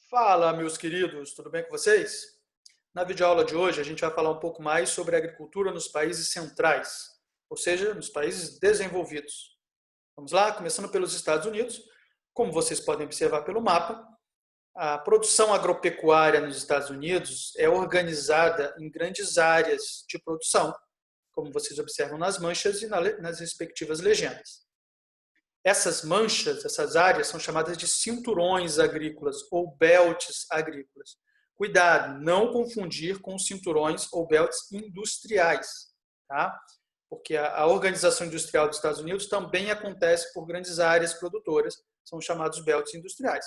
Fala, meus queridos, tudo bem com vocês? Na videoaula de hoje, a gente vai falar um pouco mais sobre a agricultura nos países centrais, ou seja, nos países desenvolvidos. Vamos lá, começando pelos Estados Unidos. Como vocês podem observar pelo mapa, a produção agropecuária nos Estados Unidos é organizada em grandes áreas de produção, como vocês observam nas manchas e nas respectivas legendas. Essas manchas, essas áreas, são chamadas de cinturões agrícolas ou belts agrícolas. Cuidado, não confundir com cinturões ou belts industriais, tá? Porque a organização industrial dos Estados Unidos também acontece por grandes áreas produtoras, são chamados belts industriais.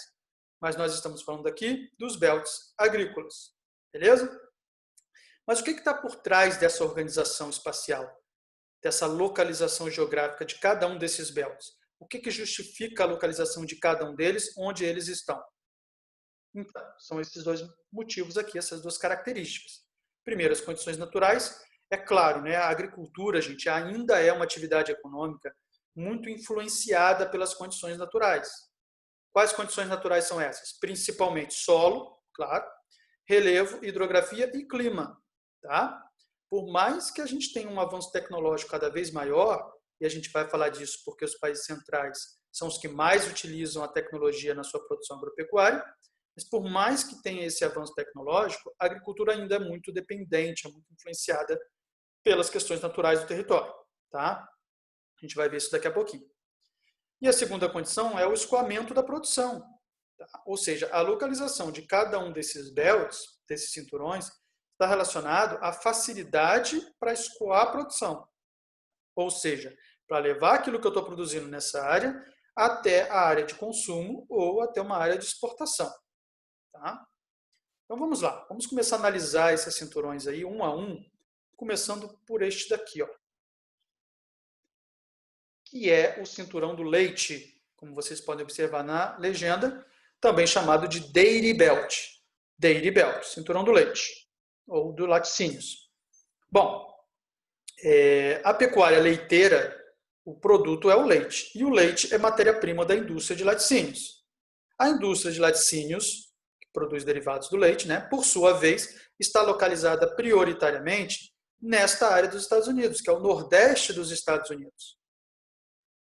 Mas nós estamos falando aqui dos belts agrícolas, beleza? Mas o que está por trás dessa organização espacial, dessa localização geográfica de cada um desses belts? O que justifica a localização de cada um deles, onde eles estão? Então, são esses dois motivos aqui, essas duas características. Primeiro, as condições naturais. É claro, né, a agricultura, gente, ainda é uma atividade econômica muito influenciada pelas condições naturais. Quais condições naturais são essas? Principalmente solo, claro, relevo, hidrografia e clima. Tá? Por mais que a gente tenha um avanço tecnológico cada vez maior, e a gente vai falar disso porque os países centrais são os que mais utilizam a tecnologia na sua produção agropecuária, mas por mais que tenha esse avanço tecnológico, a agricultura ainda é muito dependente, é muito influenciada pelas questões naturais do território. Tá? A gente vai ver isso daqui a pouquinho. E a segunda condição é o escoamento da produção. Tá? Ou seja, a localização de cada um desses belts, desses cinturões, está relacionado à facilidade para escoar a produção. Ou seja, para levar aquilo que eu estou produzindo nessa área até a área de consumo ou até uma área de exportação. Tá? Então vamos lá, vamos começar a analisar esses cinturões aí um a um, começando por este daqui, ó, que é o cinturão do leite, como vocês podem observar na legenda, também chamado de Dairy Belt. Dairy Belt, cinturão do leite, ou do laticínios. Bom, a pecuária leiteira, o produto é o leite, e o leite é matéria-prima da indústria de laticínios. A indústria de laticínios, que produz derivados do leite, né, por sua vez, está localizada prioritariamente nesta área dos Estados Unidos, que é o nordeste dos Estados Unidos.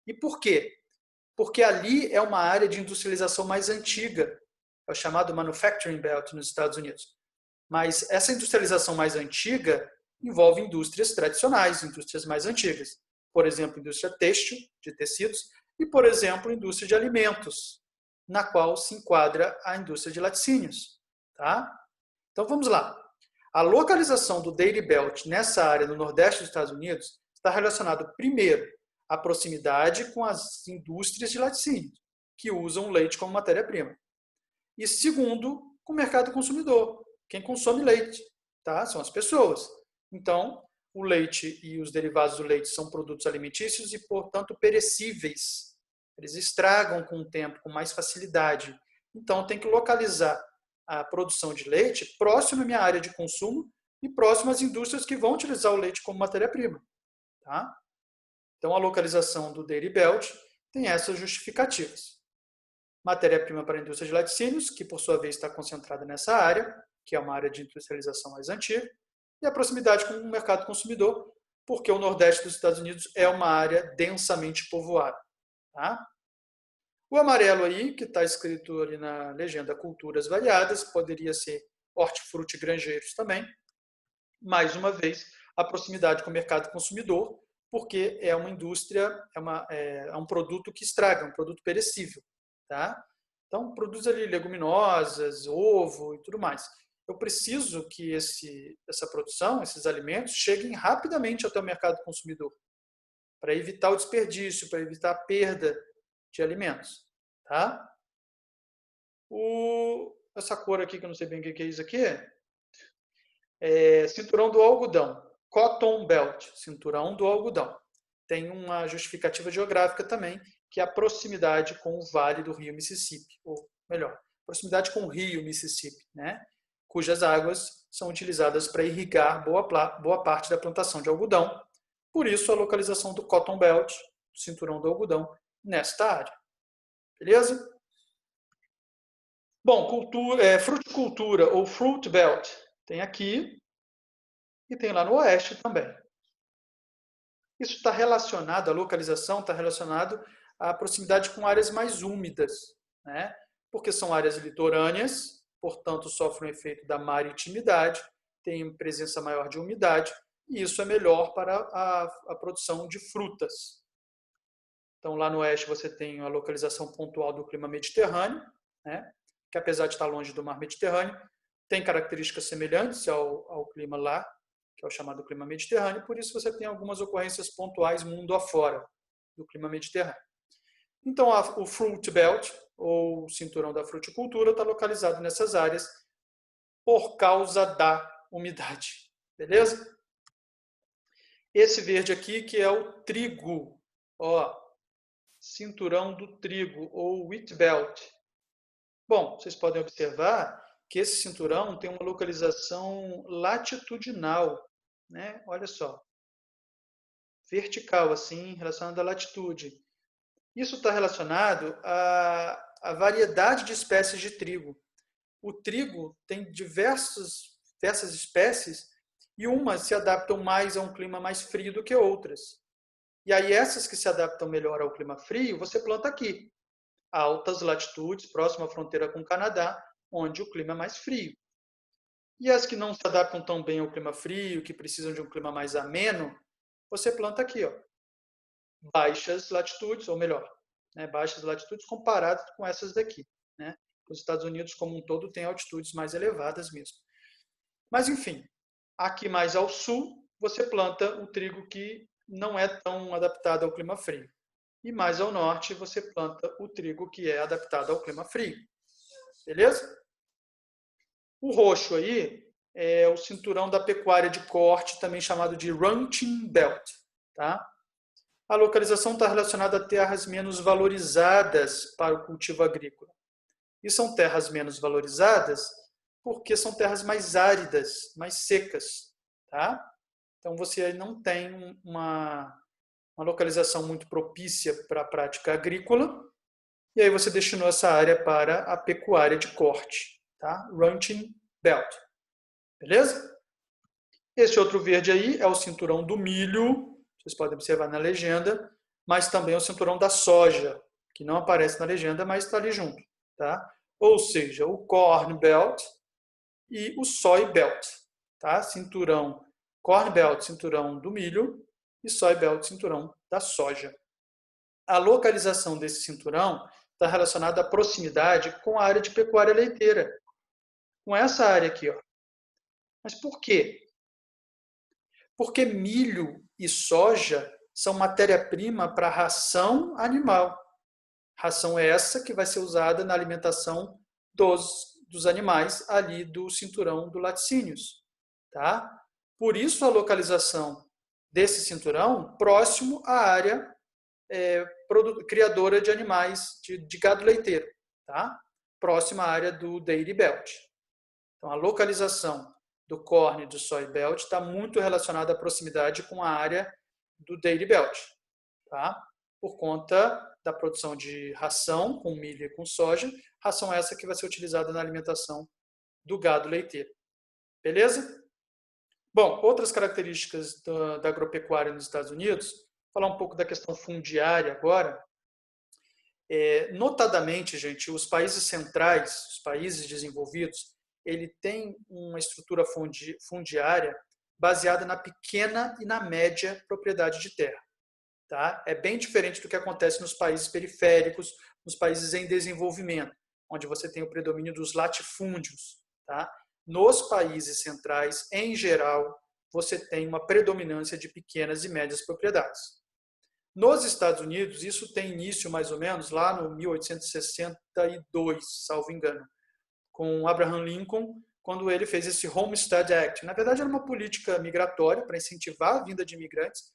E por quê? Porque ali é uma área de industrialização mais antiga, é o chamado Manufacturing Belt nos Estados Unidos. Mas essa industrialização mais antiga envolve indústrias tradicionais, indústrias mais antigas. Por exemplo, indústria têxtil, de tecidos, e, por exemplo, indústria de alimentos, na qual se enquadra a indústria de laticínios. Tá? Então, vamos lá. A localização do Dairy Belt nessa área no nordeste dos Estados Unidos está relacionado, primeiro, à proximidade com as indústrias de laticínios, que usam o leite como matéria-prima. E, segundo, com o mercado consumidor. Quem consome leite, tá? São as pessoas. Então, o leite e os derivados do leite são produtos alimentícios e, portanto, perecíveis. Eles estragam com o tempo, com mais facilidade. Então, tem que localizar a produção de leite próximo à minha área de consumo e próximo às indústrias que vão utilizar o leite como matéria-prima. Tá? Então, a localização do Dairy Belt tem essas justificativas. Matéria-prima para a indústria de laticínios, que por sua vez está concentrada nessa área, que é uma área de industrialização mais antiga, e a proximidade com o mercado consumidor, porque o nordeste dos Estados Unidos é uma área densamente povoada. Tá? O amarelo aí, que está escrito ali na legenda culturas variadas, poderia ser hortifruti granjeiros também. Mais uma vez, a proximidade com o mercado consumidor, porque é uma indústria, é um produto que estraga, um produto perecível. Tá? Então, produz ali leguminosas, ovo e tudo mais. Eu preciso que essa produção, esses alimentos, cheguem rapidamente até o mercado consumidor, para evitar o desperdício, para evitar a perda de alimentos. Tá? Essa cor aqui, que eu não sei bem o que é isso aqui, é cinturão do algodão. Cotton Belt, cinturão do algodão. Tem uma justificativa geográfica também, que é a proximidade com o vale do rio Mississippi, ou melhor, proximidade com o rio Mississippi, né? Cujas águas são utilizadas para irrigar boa parte da plantação de algodão. Por isso, a localização do Cotton Belt, cinturão do algodão, nesta área. Beleza? Bom, fruticultura ou fruit belt tem aqui e tem lá no oeste também. Isso está relacionado, a localização está relacionado à proximidade com áreas mais úmidas, né? Porque são áreas litorâneas, portanto sofrem o efeito da maritimidade, tem presença maior de umidade, e isso é melhor para a produção de frutas. Então, lá no oeste você tem a localização pontual do clima mediterrâneo, né? Que apesar de estar longe do mar Mediterrâneo, tem características semelhantes ao clima lá, que é o chamado clima mediterrâneo, por isso você tem algumas ocorrências pontuais mundo afora do clima mediterrâneo. Então, o Fruit Belt, ou cinturão da fruticultura, está localizado nessas áreas por causa da umidade. Beleza? Esse verde aqui, que é o trigo, ó, cinturão do trigo, ou Wheat Belt. Bom, vocês podem observar que esse cinturão tem uma localização latitudinal, né? Olha só, vertical, assim, relacionado à latitude. Isso está relacionado à variedade de espécies de trigo. O trigo tem diversas espécies e umas se adaptam mais a um clima mais frio do que outras. E aí essas que se adaptam melhor ao clima frio, você planta aqui, a altas latitudes, próximo à fronteira com o Canadá, onde o clima é mais frio. E as que não se adaptam tão bem ao clima frio, que precisam de um clima mais ameno, você planta aqui, ó, baixas latitudes, ou melhor, né, baixas latitudes comparadas com essas daqui. Né? Os Estados Unidos, como um todo, têm altitudes mais elevadas mesmo. Mas, enfim, aqui mais ao sul, você planta o trigo que não é tão adaptado ao clima frio. E mais ao norte, você planta o trigo que é adaptado ao clima frio. Beleza? O roxo aí é o cinturão da pecuária de corte, também chamado de Ranching Belt. Tá? A localização está relacionada a terras menos valorizadas para o cultivo agrícola. E são terras menos valorizadas porque são terras mais áridas, mais secas. Tá? Então você não tem uma localização muito propícia para a prática agrícola, e aí você destinou essa área para a pecuária de corte. Tá? Ranching Belt. Beleza? Esse outro verde aí é o cinturão do milho, vocês podem observar na legenda, mas também é o cinturão da soja, que não aparece na legenda, mas está ali junto. Tá? Ou seja, o Corn Belt e o Soy Belt. Tá? Cinturão Corn Belt, cinturão do milho, e Soy Belt, cinturão da soja. A localização desse cinturão está relacionada à proximidade com a área de pecuária leiteira, com essa área aqui. Ó. Mas por quê? Porque milho e soja são matéria-prima para ração animal. Ração essa que vai ser usada na alimentação dos animais ali do cinturão do laticínios. Tá? Por isso a localização desse cinturão próximo à área criadora de animais, de gado leiteiro. Tá? Próxima à área do Dairy Belt. Então a localização do corn e do soy belt está muito relacionada à proximidade com a área do Dairy Belt, tá? Por conta da produção de ração com milho e com soja, ração essa que vai ser utilizada na alimentação do gado leiteiro. Beleza? Bom, outras características da agropecuária nos Estados Unidos, falar um pouco da questão fundiária agora. Notadamente, gente, os países centrais, os países desenvolvidos, ele tem uma estrutura fundiária baseada na pequena e na média propriedade de terra. Tá? É bem diferente do que acontece nos países periféricos, nos países em desenvolvimento, onde você tem o predomínio dos latifúndios. Tá? Nos países centrais, em geral, você tem uma predominância de pequenas e médias propriedades. Nos Estados Unidos, isso tem início mais ou menos lá no 1862, salvo engano, com Abraham Lincoln, quando ele fez esse Homestead Act. Na verdade, era uma política migratória para incentivar a vinda de imigrantes,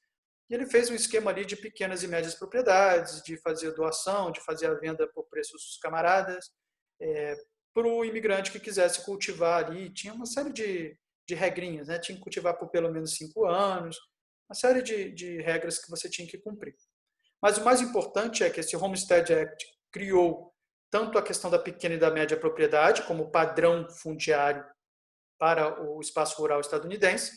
e ele fez um esquema ali de pequenas e médias propriedades, de fazer doação, de fazer a venda por preços camaradas, para o imigrante que quisesse cultivar ali. Tinha uma série de regrinhas, né? Tinha que cultivar por pelo menos 5 anos, uma série de regras que você tinha que cumprir. Mas o mais importante é que esse Homestead Act criou tanto a questão da pequena e da média propriedade, como padrão fundiário para o espaço rural estadunidense,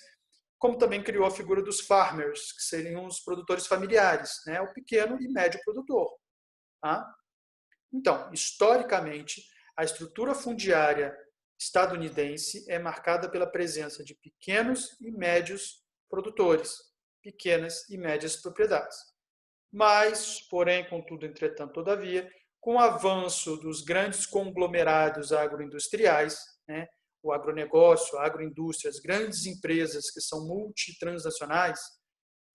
como também criou a figura dos farmers, que seriam os produtores familiares, né? O pequeno e médio produtor. Tá? Então, historicamente, a estrutura fundiária estadunidense é marcada pela presença de pequenos e médios produtores, pequenas e médias propriedades. Mas, porém, contudo, entretanto, todavia, com o avanço dos grandes conglomerados agroindustriais, né, o agronegócio, a agroindústria, as grandes empresas que são multitransnacionais,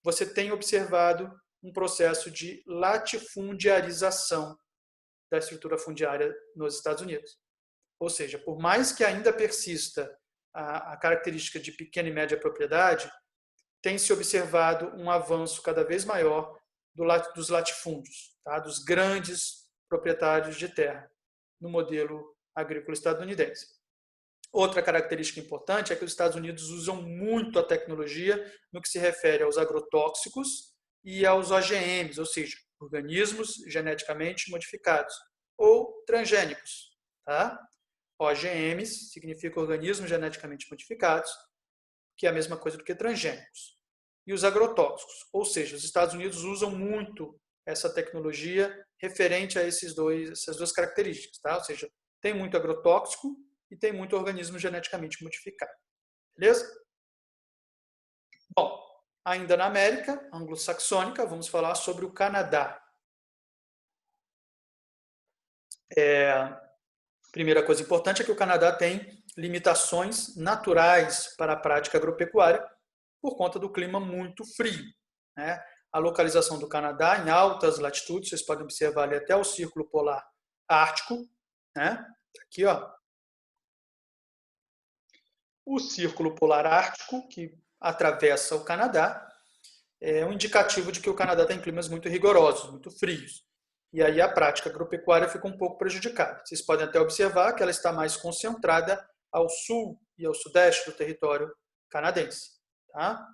você tem observado um processo de latifundiarização da estrutura fundiária nos Estados Unidos. Ou seja, por mais que ainda persista a característica de pequena e média propriedade, tem se observado um avanço cada vez maior dos latifúndios, tá? Dos grandes proprietários de terra, no modelo agrícola estadunidense. Outra característica importante é que os Estados Unidos usam muito a tecnologia no que se refere aos agrotóxicos e aos OGMs, ou seja, organismos geneticamente modificados, ou transgênicos. Tá? OGMs significa organismos geneticamente modificados, que é a mesma coisa do que transgênicos. E os agrotóxicos, ou seja, os Estados Unidos usam muito essa tecnologia referente a essas duas características. Tá? Ou seja, tem muito agrotóxico e tem muito organismo geneticamente modificado. Beleza? Bom, ainda na América anglo-saxônica, vamos falar sobre o Canadá. Primeira coisa importante é que o Canadá tem limitações naturais para a prática agropecuária por conta do clima muito frio. Né? A localização do Canadá em altas latitudes, vocês podem observar ali até o Círculo Polar Ártico. Né? Aqui, ó. O Círculo Polar Ártico, que atravessa o Canadá, é um indicativo de que o Canadá tem climas muito rigorosos, muito frios. E aí a prática agropecuária fica um pouco prejudicada. Vocês podem até observar que ela está mais concentrada ao sul e ao sudeste do território canadense. Tá?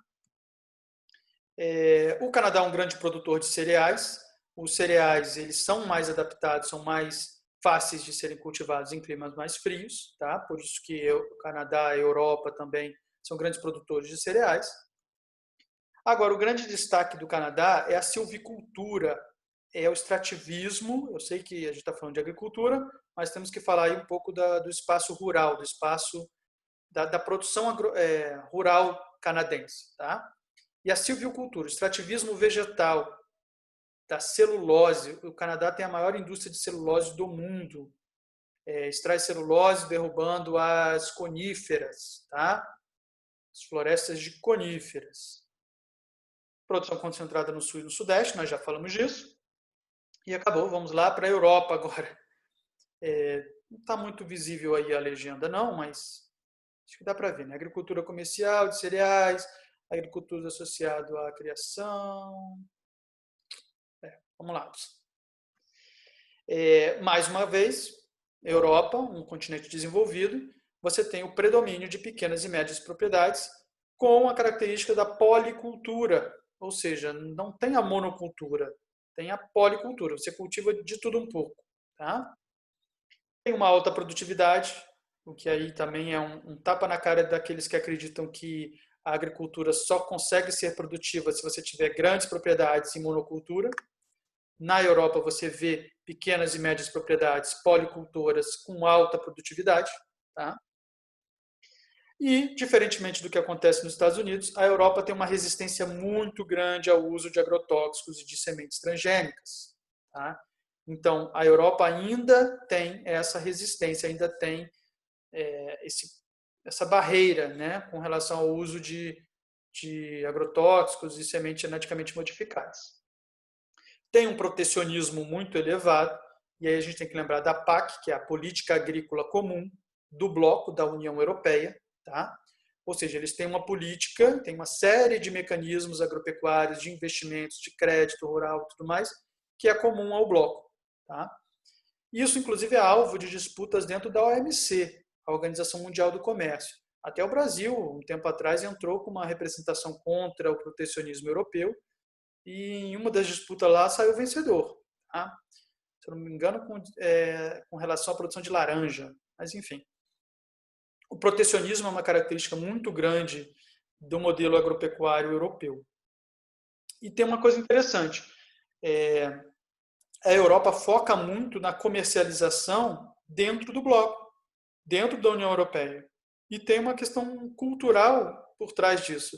O Canadá é um grande produtor de cereais. Os cereais eles são mais adaptados, são mais fáceis de serem cultivados em climas mais frios. Tá? Por isso que o Canadá, a Europa também são grandes produtores de cereais. Agora, o grande destaque do Canadá é a silvicultura, é o extrativismo. Eu sei que a gente está falando de agricultura, mas temos que falar aí um pouco do espaço rural, do espaço da produção rural canadense. Tá? E a silvicultura, o extrativismo vegetal, da celulose. O Canadá tem a maior indústria de celulose do mundo. Extrai celulose derrubando as coníferas, tá? As florestas de coníferas. Produção concentrada no sul e no sudeste, nós já falamos disso. E acabou, vamos lá para a Europa agora. Não está muito visível aí a legenda não, mas acho que dá para ver, né? Agricultura comercial de cereais, agricultura associada à criação. Vamos lá. Mais uma vez, Europa, um continente desenvolvido, você tem o predomínio de pequenas e médias propriedades com a característica da policultura, ou seja, não tem a monocultura, tem a policultura, você cultiva de tudo um pouco. Tá? Tem uma alta produtividade, o que aí também é um tapa na cara daqueles que acreditam que a agricultura só consegue ser produtiva se você tiver grandes propriedades em monocultura. Na Europa você vê pequenas e médias propriedades policultoras com alta produtividade. Tá? E, diferentemente do que acontece nos Estados Unidos, a Europa tem uma resistência muito grande ao uso de agrotóxicos e de sementes transgênicas. Tá? Então, a Europa ainda tem essa resistência, ainda tem essa barreira, né, com relação ao uso de agrotóxicos e sementes geneticamente modificadas. Tem um protecionismo muito elevado, e aí a gente tem que lembrar da PAC, que é a Política Agrícola Comum do bloco da União Europeia. Tá? Ou seja, eles têm uma política, têm uma série de mecanismos agropecuários, de investimentos, de crédito rural e tudo mais, que é comum ao bloco. Tá? Isso, inclusive, é alvo de disputas dentro da OMC, a Organização Mundial do Comércio. Até o Brasil, um tempo atrás, entrou com uma representação contra o protecionismo europeu e em uma das disputas lá saiu vencedor. Tá? se eu não me engano, com relação à produção de laranja. Mas, enfim. O protecionismo é uma característica muito grande do modelo agropecuário europeu. E tem uma coisa interessante. A Europa foca muito na comercialização dentro do bloco, dentro da União Europeia. E tem uma questão cultural por trás disso.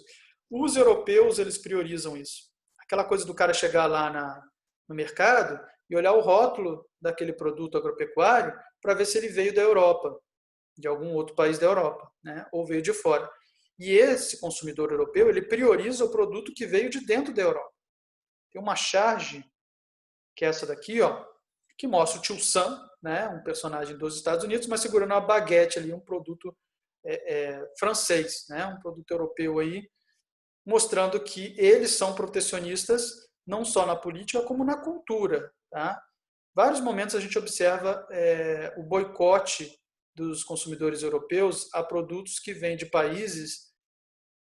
Os europeus, eles priorizam isso. Aquela coisa do cara chegar lá no mercado e olhar o rótulo daquele produto agropecuário para ver se ele veio da Europa, de algum outro país da Europa, né? Ou veio de fora. E esse consumidor europeu, ele prioriza o produto que veio de dentro da Europa. Tem uma charge, que é essa daqui, ó, que mostra o tio Sam, né, um personagem dos Estados Unidos, mas segurando uma baguete ali, um produto francês, né, um produto europeu aí, mostrando que eles são protecionistas não só na política, como na cultura. Tá? Vários momentos a gente observa o boicote dos consumidores europeus a produtos que vêm de países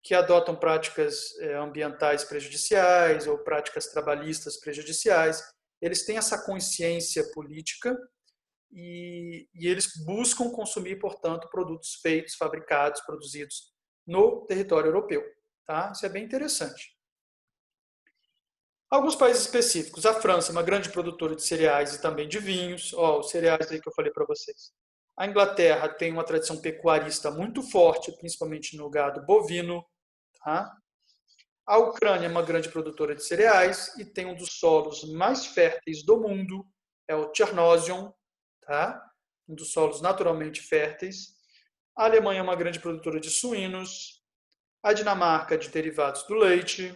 que adotam práticas ambientais prejudiciais ou práticas trabalhistas prejudiciais. Eles têm essa consciência política e eles buscam consumir, portanto, produtos feitos, fabricados, produzidos no território europeu. Tá? Isso é bem interessante. Alguns países específicos. A França é uma grande produtora de cereais e também de vinhos. Ó, os cereais aí que eu falei para vocês. A Inglaterra tem uma tradição pecuarista muito forte, principalmente no gado bovino. Tá? A Ucrânia é uma grande produtora de cereais e tem um dos solos mais férteis do mundo, é o Chernozem, tá? Um dos solos naturalmente férteis. A Alemanha é uma grande produtora de suínos, a Dinamarca de derivados do leite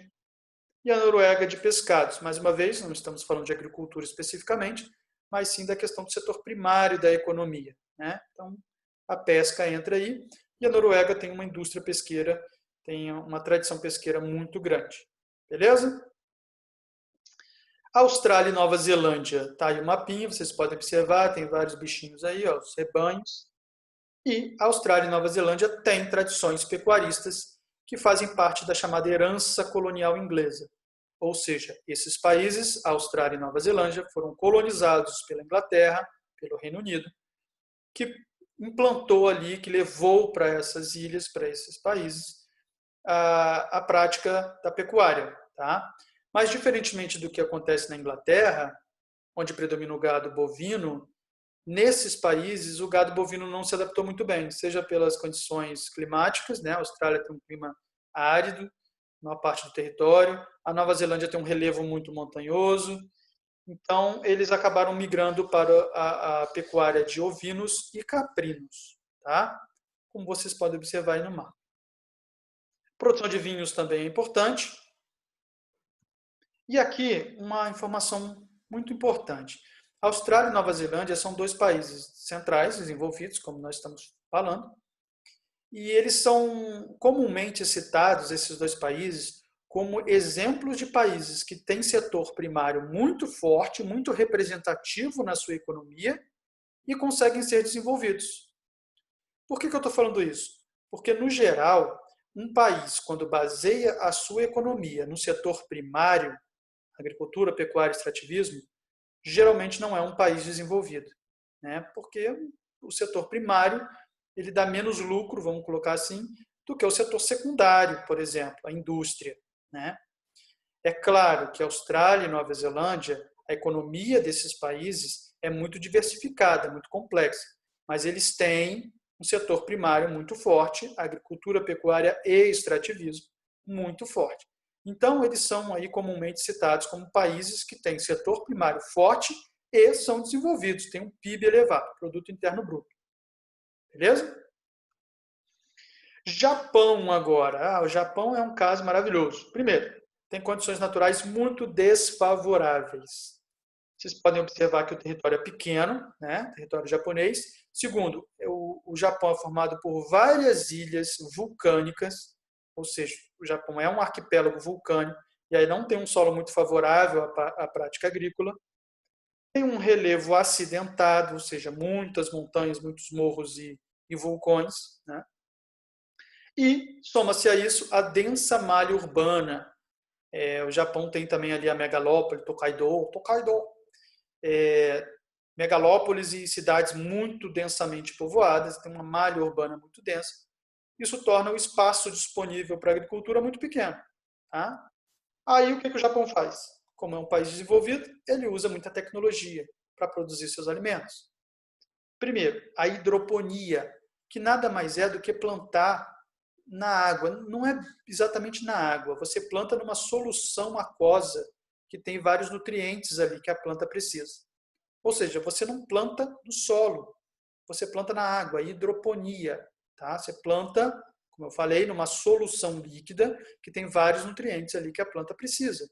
e a Noruega de pescados. Mais uma vez, não estamos falando de agricultura especificamente, mas sim da questão do setor primário da economia, né? Então, a pesca entra aí e a Noruega tem uma indústria pesqueira, tem uma tradição pesqueira muito grande. Beleza? Austrália e Nova Zelândia, tá aí o mapinha, vocês podem observar, tem vários bichinhos aí, ó, os rebanhos. E Austrália e Nova Zelândia têm tradições pecuaristas que fazem parte da chamada herança colonial inglesa. Ou seja, esses países, Austrália e Nova Zelândia, foram colonizados pela Inglaterra, pelo Reino Unido, que implantou ali, que levou para essas ilhas, para esses países, a prática da pecuária. Tá? Mas, diferentemente do que acontece na Inglaterra, onde predomina o gado bovino, nesses países o gado bovino não se adaptou muito bem, seja pelas condições climáticas, né? A Austrália tem um clima árido, uma parte do território, a Nova Zelândia tem um relevo muito montanhoso, então eles acabaram migrando para a pecuária de ovinos e caprinos, tá? Como vocês podem observar aí no mapa. Produção de vinhos também é importante. E aqui uma informação muito importante. Austrália e Nova Zelândia são dois países centrais, desenvolvidos, como nós estamos falando, e eles são comumente citados, esses dois países, como exemplos de países que têm setor primário muito forte, muito representativo na sua economia e conseguem ser desenvolvidos. Por que eu estou falando isso? Porque, no geral, um país, quando baseia a sua economia no setor primário, agricultura, pecuária e extrativismo, geralmente não é um país desenvolvido, né? Porque o setor primário ele dá menos lucro, vamos colocar assim, do que o setor secundário, por exemplo, a indústria, né? É claro que a Austrália e Nova Zelândia, a economia desses países é muito diversificada, muito complexa, mas eles têm um setor primário muito forte, agricultura, pecuária e extrativismo muito forte. Então, eles são aí comumente citados como países que têm setor primário forte e são desenvolvidos, têm um PIB elevado, Produto Interno Bruto. Beleza? Japão agora. O Japão é um caso maravilhoso. Primeiro, tem condições naturais muito desfavoráveis. Vocês podem observar que o território é pequeno, né? Território japonês. Segundo, o Japão é formado por várias ilhas vulcânicas, ou seja, o Japão é um arquipélago vulcânico, e aí não tem um solo muito favorável à prática agrícola. Tem um relevo acidentado, ou seja, muitas montanhas, muitos morros e vulcões, né? E soma-se a isso a densa malha urbana. O Japão tem também ali a megalópole Tokaido, megalópolis e cidades muito densamente povoadas, tem uma malha urbana muito densa. Isso torna o espaço disponível para a agricultura muito pequeno. Tá? Aí o que o Japão faz? Como é um país desenvolvido, ele usa muita tecnologia para produzir seus alimentos. Primeiro, a hidroponia, que nada mais é do que plantar na água. Não é exatamente na água, você planta numa solução aquosa que tem vários nutrientes ali que a planta precisa. Ou seja, você não planta no solo, você planta na água, hidroponia. Tá? Você planta, como eu falei, numa solução líquida que tem vários nutrientes ali que a planta precisa.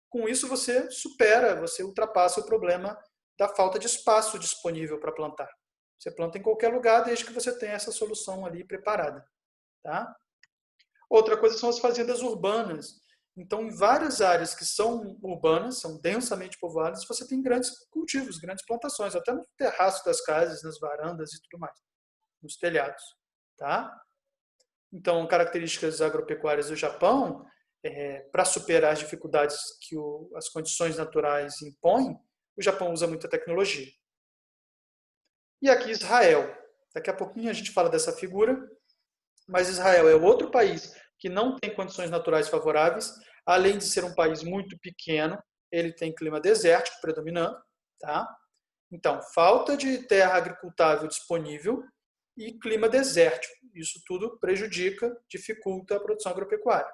Com isso, você supera, você ultrapassa o problema da falta de espaço disponível para plantar. Você planta em qualquer lugar desde que você tenha essa solução ali preparada. Tá? Outra coisa são as fazendas urbanas. Então, em várias áreas que são urbanas, são densamente povoadas, você tem grandes cultivos, grandes plantações, até no terraço das casas, nas varandas e tudo mais, nos telhados. Tá? Então, características agropecuárias do Japão, para superar as dificuldades que as condições naturais impõem, o Japão usa muita tecnologia. E aqui Israel. Daqui a pouquinho a gente fala dessa figura, mas Israel é outro país que não tem condições naturais favoráveis, além de ser um país muito pequeno, ele tem clima desértico predominando, tá? Então, falta de terra agricultável disponível e clima desértico. Isso tudo prejudica, dificulta a produção agropecuária.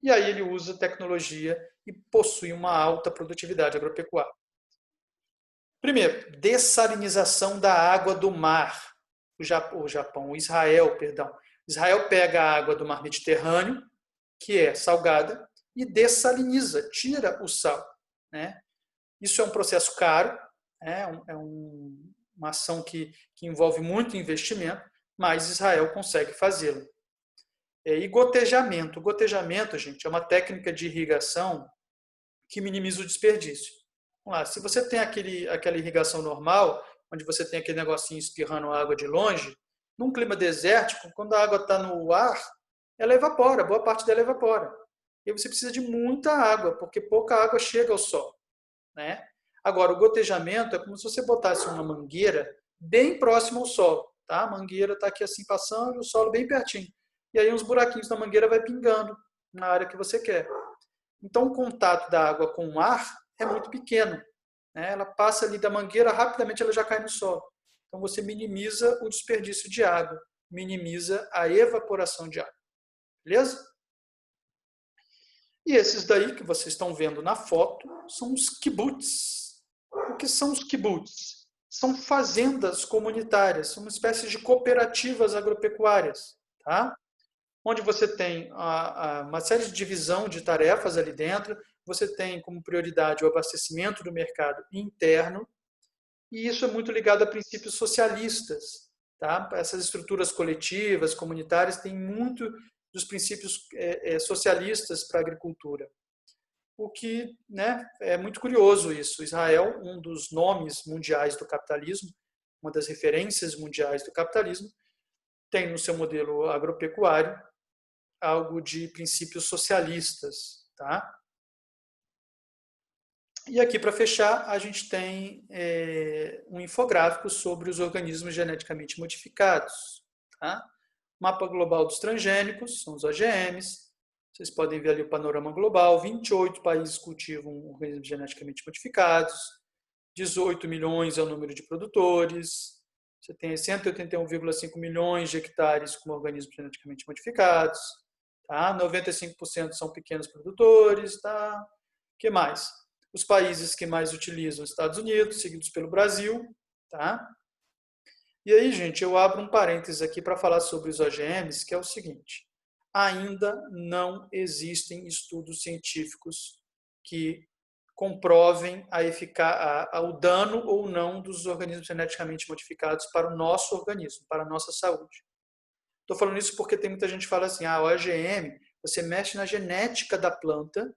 E aí ele usa tecnologia e possui uma alta produtividade agropecuária. Primeiro, dessalinização da água do mar. O Israel, perdão. Israel pega a água do mar Mediterrâneo, que é salgada, e dessaliniza, tira o sal. Né? Isso é um processo caro, uma ação que envolve muito investimento, mas Israel consegue fazê-lo. E gotejamento. Gotejamento, gente, é uma técnica de irrigação que minimiza o desperdício. Vamos lá, se você tem aquela irrigação normal, onde você tem aquele negocinho espirrando água de longe, num clima desértico, quando a água está no ar, ela evapora, boa parte dela evapora. E você precisa de muita água, porque pouca água chega ao solo. Né? Agora, o gotejamento é como se você botasse uma mangueira bem próximo ao solo. Tá? A mangueira está aqui assim passando e o solo bem pertinho. E aí uns buraquinhos da mangueira vai pingando na área que você quer. Então, o contato da água com o ar é muito pequeno. Né? Ela passa ali da mangueira, rapidamente ela já cai no solo. Então, você minimiza o desperdício de água, minimiza a evaporação de água. Beleza? E esses daí que vocês estão vendo na foto são os kibbutz. O que são os kibbutz? São fazendas comunitárias, são uma espécie de cooperativas agropecuárias, tá? Onde você tem uma série de divisão de tarefas ali dentro, você tem como prioridade o abastecimento do mercado interno, e isso é muito ligado a princípios socialistas. Tá? Essas estruturas coletivas, comunitárias, têm muito dos princípios socialistas para a agricultura. O que, né, é muito curioso isso. Israel, um dos nomes mundiais do capitalismo, uma das referências mundiais do capitalismo, tem no seu modelo agropecuário algo de princípios socialistas. Tá? E aqui, para fechar, a gente tem um infográfico sobre os organismos geneticamente modificados. Tá? Mapa global dos transgênicos, são os OGMs. Vocês podem ver ali o panorama global. 28 países cultivam organismos geneticamente modificados. 18 milhões é o número de produtores. Você tem 181,5 milhões de hectares com organismos geneticamente modificados. Tá? 95% são pequenos produtores. Tá? O que mais? Os países que mais utilizam, Estados Unidos, seguidos pelo Brasil. Tá? E aí, gente, eu abro um parênteses aqui para falar sobre os OGMs, que é o seguinte: ainda não existem estudos científicos que comprovem o dano ou não dos organismos geneticamente modificados para o nosso organismo, para a nossa saúde. Estou falando isso porque tem muita gente que fala assim, o OGM, você mexe na genética da planta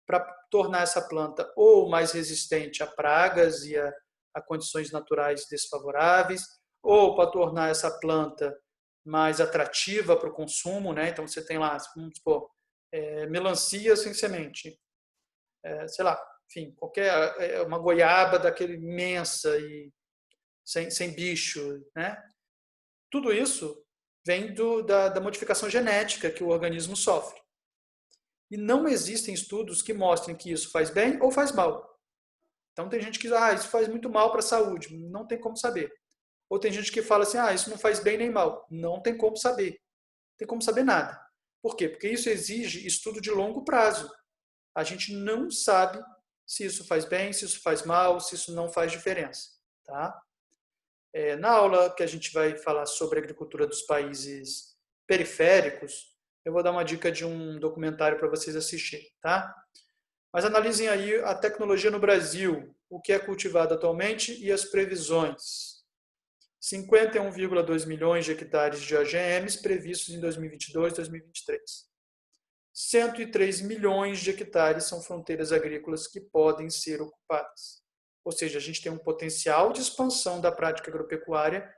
para tornar essa planta ou mais resistente a pragas e a condições naturais desfavoráveis, ou para tornar essa planta mais atrativa para o consumo, né? Então você tem lá, vamos supor, melancia sem semente, sei lá, enfim, uma goiaba daquele imensa e sem bicho, né? Tudo isso vem da modificação genética que o organismo sofre. E não existem estudos que mostrem que isso faz bem ou faz mal. Então tem gente que diz, isso faz muito mal para a saúde. Não tem como saber. Ou tem gente que fala assim, isso não faz bem nem mal. Não tem como saber. Não tem como saber nada. Por quê? Porque isso exige estudo de longo prazo. A gente não sabe se isso faz bem, se isso faz mal, se isso não faz diferença. Tá? Na aula que a gente vai falar sobre a agricultura dos países periféricos, eu vou dar uma dica de um documentário para vocês assistirem. Tá? Mas analisem aí a tecnologia no Brasil, o que é cultivado atualmente e as previsões. 51,2 milhões de hectares de OGMs previstos em 2022 e 2023. 103 milhões de hectares são fronteiras agrícolas que podem ser ocupadas. Ou seja, a gente tem um potencial de expansão da prática agropecuária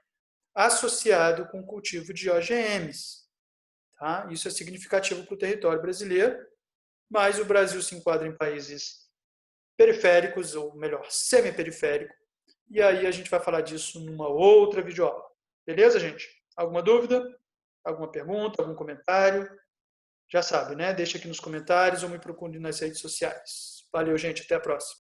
associado com o cultivo de OGMs. Tá? Isso é significativo para o território brasileiro, mas o Brasil se enquadra em países periféricos, ou melhor, semi-periféricos, e aí a gente vai falar disso numa outra videoaula. Beleza, gente? Alguma dúvida? Alguma pergunta? Algum comentário? Já sabe, né? Deixa aqui nos comentários ou me procure nas redes sociais. Valeu, gente. Até a próxima.